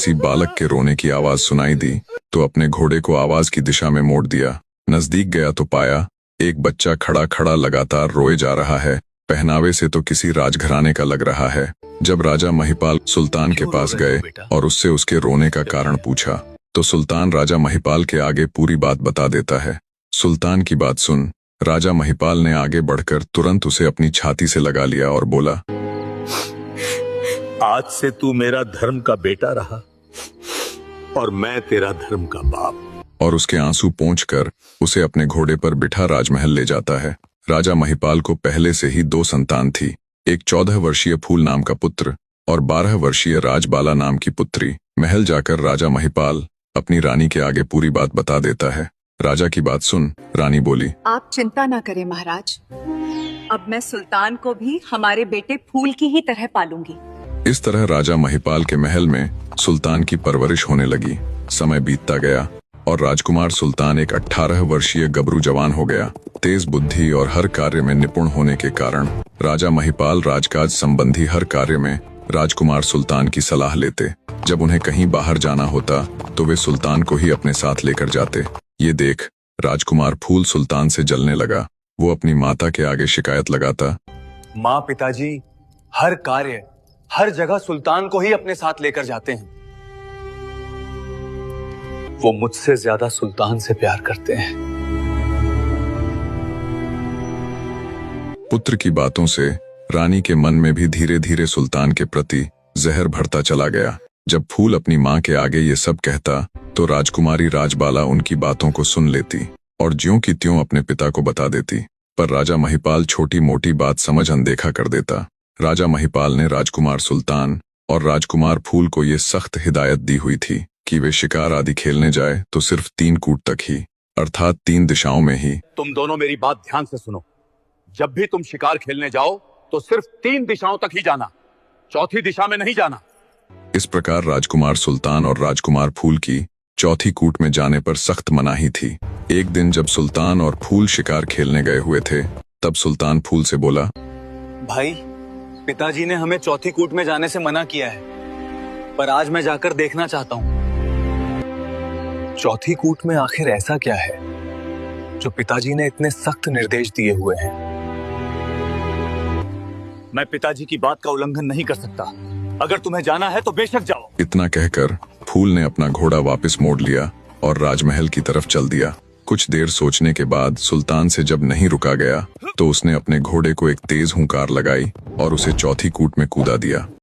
किसी बालक के रोने की आवाज सुनाई दी तो अपने घोड़े को आवाज की दिशा में मोड़ दिया। नजदीक गया तो पाया एक बच्चा खड़ा खड़ा लगातार रोए जा रहा है। पहनावे से तो किसी राजघराने का लग रहा है। जब राजा महिपाल सुल्तान के पास गए और उससे उसके रोने का कारण पूछा तो सुल्तान राजा महिपाल के आगे पूरी बात बता देता है। सुल्तान की बात सुन राजा महिपाल ने आगे बढ़कर तुरंत उसे अपनी छाती से लगा लिया और बोला, आज से तू मेरा धर्म का बेटा रहा और मैं तेरा धर्म का बाप। और उसके आंसू पोंछकर उसे अपने घोड़े पर बिठा राजमहल ले जाता है। राजा महिपाल को पहले से ही 2 संतान थी, एक 14 वर्षीय फूल नाम का पुत्र और 12 वर्षीय राजबाला नाम की पुत्री। महल जाकर राजा महिपाल अपनी रानी के आगे पूरी बात बता देता है। राजा की बात सुन रानी बोली, आप चिंता ना करें महाराज, अब मैं सुल्तान को भी हमारे बेटे फूल की ही तरह पालूंगी। इस तरह राजा महिपाल के महल में सुल्तान की परवरिश होने लगी। समय बीतता गया और राजकुमार सुल्तान एक 18 वर्षीय गबरू जवान हो गया। तेज बुद्धि और हर कार्य में निपुण होने के कारण राजा महिपाल राजकाज संबंधी हर कार्य में राजकुमार सुल्तान की सलाह लेते। जब उन्हें कहीं बाहर जाना होता तो वे सुल्तान को ही अपने साथ लेकर जाते। ये देख राजकुमार फूल सुल्तान से जलने लगा। वो अपनी माता के आगे शिकायत लगाता, माँ पिताजी हर कार्य हर जगह सुल्तान को ही अपने साथ लेकर जाते हैं। वो मुझसे ज्यादा सुल्तान से प्यार करते हैं। पुत्र की बातों से रानी के मन में भी धीरे धीरे सुल्तान के प्रति जहर भरता चला गया। जब फूल अपनी माँ के आगे ये सब कहता तो राजकुमारी राजबाला उनकी बातों को सुन लेती और ज्यों की त्यों अपने पिता को बता देती। पर राजा महिपाल छोटी मोटी बात समझ अनदेखा कर देता। राजा महिपाल ने राजकुमार सुल्तान और राजकुमार फूल को ये सख्त हिदायत दी हुई थी कि वे शिकार आदि खेलने जाए तो सिर्फ 3 कूट तक ही, अर्थात 3 दिशाओं में ही। तुम दोनों मेरी बात ध्यान से सुनो। जब भी तुम शिकार खेलने जाओ तो सिर्फ 3 दिशाओं तक ही जाना, चौथी दिशा में नहीं जाना। इस प्रकार राजकुमार सुल्तान और राजकुमार फूल की चौथी कूट में जाने पर सख्त मनाही थी। एक दिन जब सुल्तान और फूल शिकार खेलने गए हुए थे तब सुल्तान फूल से बोला, भाई पिताजी ने हमें चौथी कूट में जाने से मना किया है, पर आज मैं जाकर देखना चाहता हूँ चौथी कूट में आखिर ऐसा क्या है जो पिताजी ने इतने सख्त निर्देश दिए हुए हैं। मैं पिताजी की बात का उल्लंघन नहीं कर सकता। अगर तुम्हें जाना है तो बेशक जाओ। इतना कहकर फूल ने अपना घोड़ा वापस मोड़ लिया और राजमहल की तरफ चल दिया। कुछ देर सोचने के बाद सुल्तान से जब नहीं रुका गया तो उसने अपने घोड़े को एक तेज हुंकार लगाई और उसे चौथी कूट में कूदा दिया।